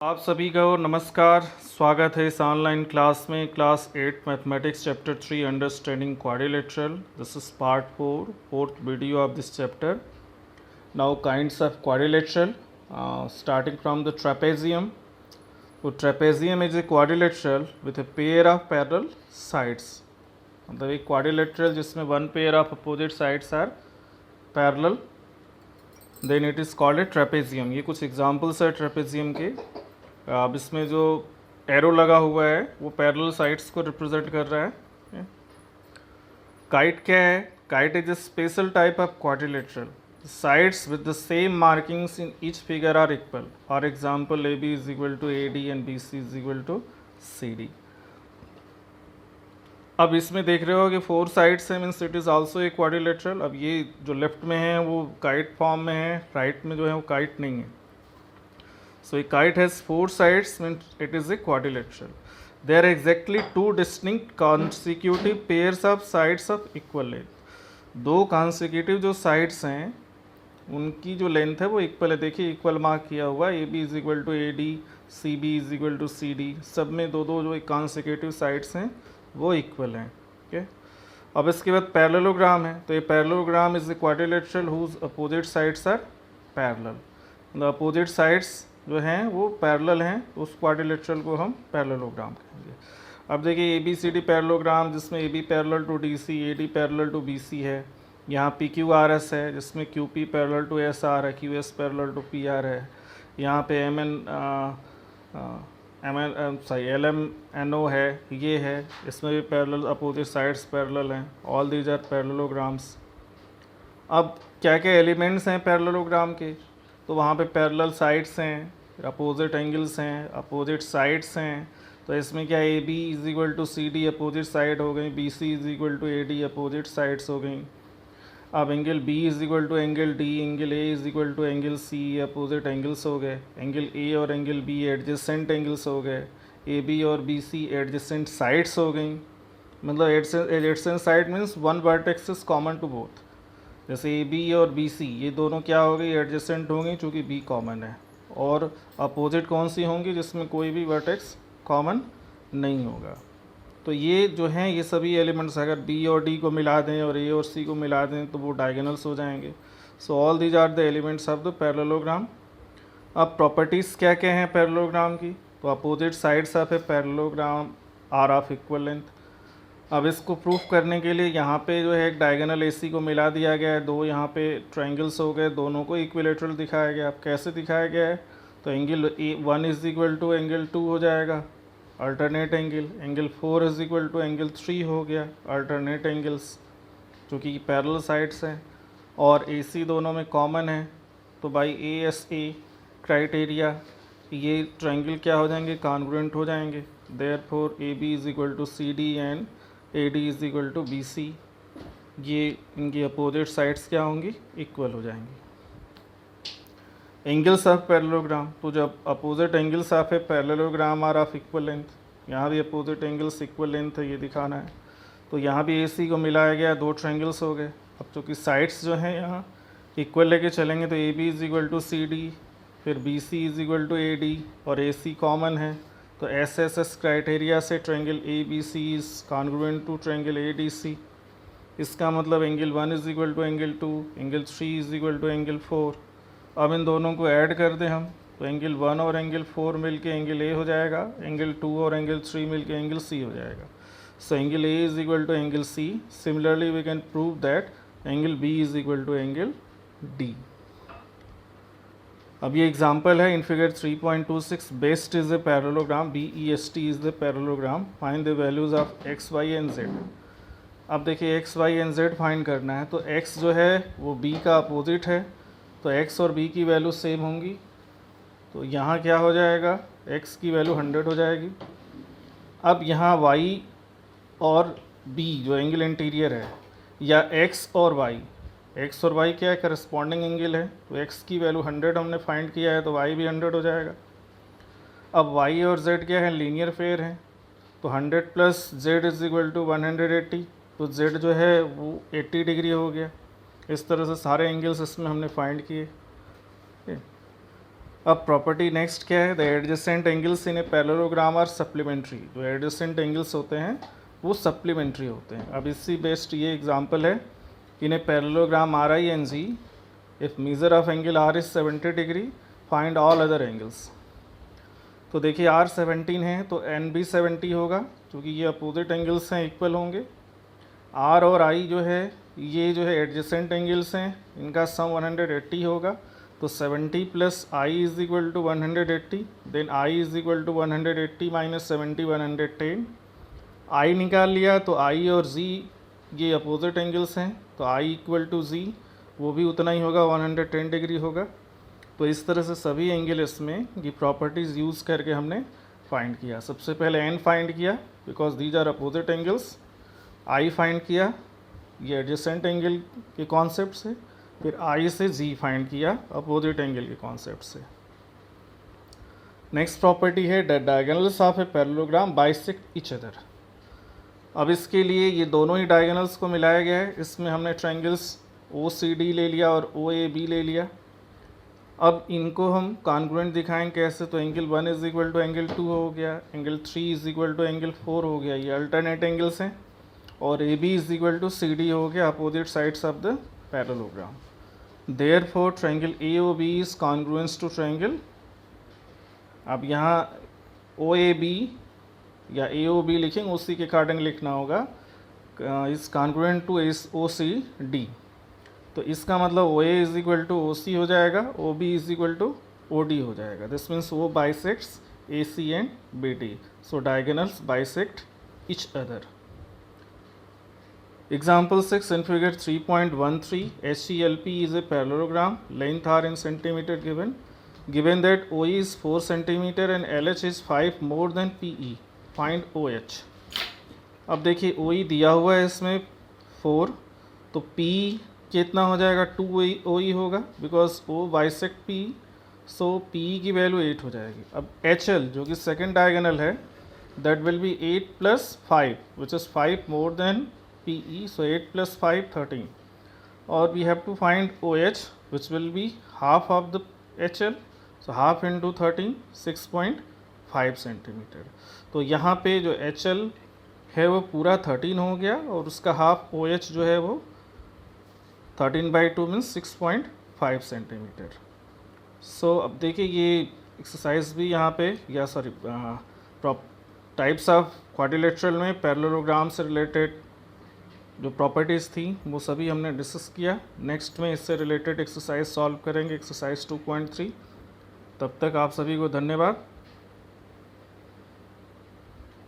आप सभी को नमस्कार। स्वागत है इस ऑनलाइन क्लास में। Class 8 mathematics chapter 3 understanding quadrilateral. This is part 4, fourth video of this chapter. Now kinds of quadrilateral starting from the trapezium. तो trapezium is a quadrilateral with a pair of parallel sides. मतलब एक quadrilateral जिसमें one pair of opposite sides are parallel, then it is called a trapezium. ये कुछ examples है trapezium के। अब इसमें जो एरो लगा हुआ है वो पैरेलल साइड्स को रिप्रेजेंट कर रहा है। काइट क्या है? Kite is a special type of quadrilateral. Sides with the same markings in each figure are equal. For example AB is equal to AD and BC is equal to CD। अब इसमें देख रहे हो कि 4 sides है, means it is also a quadrilateral. अब ये जो लेफ्ट में है वो काइट फॉर्म में है, राइट में जो है वो काइट नहीं है। So a kite has 4 sides, means it is a quadrilateral. There are exactly 2 distinct consecutive pairs of sides of equal length. 2 consecutive जो sides हैं उनकी जो लेंथ है वो इक्वल है। देखिए इक्वल मार्क किया हुआ है, AB is equal to AD, CB is equal to CD। सब में दो दो जो कॉन्सिक्यूटिव साइड्स हैं वो इक्वल हैं। ओके, अब इसके बाद पैरेललोग्राम है। तो ये parallelogram is a quadrilateral whose opposite sides are parallel. The opposite sides जो हैं वो पैरेलल हैं, तो उस क्वाड्रिलेटरल को हम पैरेललोग्राम कहेंगे। अब देखिए ABCD पैरेललोग्राम जिसमें AB parallel to DC, AD parallel to BC है। यहाँ PQRS है जिसमें QP पैरेलल टू SR है, QS पैरेलल टू PR है। यहाँ पे LMNO है, ये है, इसमें भी पैरेलल अपोजिट साइड्स पैरेलल हैं। All these are parallelograms. अब क्या क्या एलिमेंट्स हैं पैरेललोग्राम के? तो वहाँ पे पैरेलल साइड्स हैं, अपोजिट एंगल्स हैं, अपोजिट साइड्स हैं। तो इसमें क्या AB is equal to CD opposite side हो गई, BC is equal to AD opposite sides हो गई। अब angle B is equal to angle D, angle A is equal to angle C, opposite angles हो गए। एंगल A और angle B adjacent angles हो गए। AB और BC एडजेसेंट साइड्स हो गई। मतलब adjacent side means one vertex is common to both. जैसे AB और BC ये दोनों क्या हो गई? एडजेसेंट होंगी चूँकि B कॉमन है। और अपोजिट कौन सी होंगी? जिसमें कोई भी वर्टेक्स कॉमन नहीं होगा। तो ये जो हैं ये सभी एलिमेंट्स अगर B और D को मिला दें और A और C को मिला दें तो वो डायगोनल्स हो जाएंगे। So all these are the elements of the parallelogram. अब प्रॉपर्टीज़ क्या क्या हैं पैरेललोग्राम की? तो opposite sides of a parallelogram are of equal length. अब इसको प्रूफ करने के लिए यहाँ पे जो है एक डायगोनल AC को मिला दिया गया है। दो यहाँ पे ट्रायंगल्स हो गए, दोनों को इक्विलेटरल दिखाया गया। अब कैसे दिखाया गया है? तो angle 1 is equal to angle 2 हो जाएगा, alternate angle. Angle 4 is equal to angle 3 हो गया, अल्टरनेट एंगल्स, क्योंकि पैरेलल साइड्स हैं और AC दोनों में कॉमन है। तो बाई ASA क्राइटेरिया ये ट्रायंगल क्या हो जाएंगे? कॉन्ग्रुएंट हो जाएंगे। Therefore AB is equal to CD and AD is equal to BC, ये इनकी अपोजिट साइड्स क्या होंगी? इक्वल हो जाएंगी। एंगल्स ऑफ पैरेललोग्राम, तो जब opposite angles of a parallelogram are of equal length, यहाँ भी अपोजिट एंगल्स इक्वल लेंथ है, ये दिखाना है। तो यहाँ भी AC को मिलाया गया, दो ट्रायंगल्स हो गए। अब चूँकि साइड्स जो हैं यहाँ इक्वल लेके चलेंगे तो AB is equal to CD, फिर BC is equal to AD और AC कॉमन है। तो SSS क्राइटेरिया से triangle ABC is congruent to triangle ADC। इसका मतलब angle 1 is equal to angle 2, angle 3 is equal to angle 4। अब इन दोनों को ऐड कर दें हम तो एंगल 1 और एंगल 4 मिलके एंगल A हो जाएगा, एंगल 2 और एंगल 3 मिलके एंगल C हो जाएगा। So angle A is equal to angle C। Similarly we can prove that angle B is equal to angle D। अब ये एग्जांपल है in figure 3.26। Best is the parallelogram, BEST is the parallelogram. Find the values of X, Y and Z। अब देखिए X, Y and Z find करना है। तो X जो है वो B का अपोजिट है, तो X और B की वैल्यू सेम होंगी। तो यहाँ क्या हो जाएगा? X की वैल्यू 100 हो जाएगी। अब यहाँ Y और B जो एंगल इंटीरियर है, या X और Y क्या है? करस्पॉन्डिंग एंगल है। तो X की वैल्यू 100 हमने फाइंड किया है, तो Y भी 100 हो जाएगा। अब Y और Z क्या है? लीनियर पेयर है। तो 100 plus Z is equal to 180। तो Z जो है वो 80 डिग्री हो गया। इस तरह से सारे एंगल्स इसमें हमने फाइंड किए। अब प्रॉपर्टी नेक्स्ट क्या है, the adjacent angles in a parallelogram are supplementary. जो एडजेसेंट एंगल्स होते हैं वो सप्लीमेंट्री होते हैं। अब इसी बेस्ड ये एग्जांपल है, in a parallelogram R I N G, if measure of angle R is 70 degree, find all other angles. तो देखिए आर 17 है तो एन भी 70 होगा, क्योंकि ये अपोजिट एंगल्स हैं, इक्वल होंगे। आर और आई जो है ये जो है एडजेसेंट एंगल्स हैं, इनका सम 180 होगा। तो 70 plus I is equal to 180, then I is equal to 180 minus 70 110। I निकाल लिया तो आई और जी ये अपोजिट एंगल्स हैं, तो आई इक्वल टू जी वो भी उतना ही होगा, 110 डिग्री होगा। तो इस तरह से सभी एंगल इसमें ये प्रॉपर्टीज़ यूज़ करके हमने फाइंड किया। सबसे पहले एन फाइंड किया because these are opposite angles, I find किया ये एडजेसेंट एंगल के कॉन्सेप्ट से, फिर आई से जी फाइंड किया अपोजिट एंगल के कॉन्सेप्ट से। नेक्स्ट प्रॉपर्टी है the diagonals of a parallelogram bisect each other. अब इसके लिए ये दोनों ही डायगोनल्स को मिलाया गया है। इसमें हमने ट्रायंगल्स ओ सी डी ले लिया और ओ ए बी ले लिया। अब इनको हम कॉन्ग्रुएंट दिखाएं कैसे, तो angle 1 is equal to angle 2 हो गया, angle 3 is equal to angle 4 हो गया, ये अल्टरनेट एंगल्स हैं। और A B is equal to C D हो गया, opposite sides of the parallelogram. Therefore triangle A O B is congruence to triangle. अब यहाँ ओ ए बी या ए ओ बी लिखेंगे, उसी के अकॉर्डिंग लिखना होगा, is congruent to O C D. तो इसका मतलब O A is equal to O C हो जाएगा, O B is equal to O D हो जाएगा। This means O bisects A C and B D, so diagonals bisect each other. Example 6 in figure 3.13, HELP is a parallelogram, length r in centimeter given. Given that OE is 4 centimeter and LH is 5 more than PE, find OH. अब देखिए OE दिया हुआ है इसमें 4, तो P कितना हो जाएगा, 2 OE होगा because O bisect P, so P की वैल्यू 8 हो जाएगी। अब HL जो कि सेकेंड डायगोनल है, that will be 8 plus 5 which is 5 more than PE, so 8 plus 5 13, or we have to find OH which will be half of the HL, so half into 13 6.5 centimetre. तो यहाँ पे जो HL है वो पूरा 13 हो गया और उसका हाफ OH जो है वो 13/2 मीन्स 6.5 सेंटीमीटर। सो अब देखिए ये एक्सरसाइज भी यहाँ पे या सॉरी टाइप्स ऑफ क्वाड्रिलेटरल में पैरेललोग्राम से रिलेटेड जो प्रॉपर्टीज़ थी वो सभी हमने डिस्कस किया। नेक्स्ट में इससे रिलेटेड एक्सरसाइज सॉल्व करेंगे, एक्सरसाइज 2.3। तब तक आप सभी को धन्यवाद।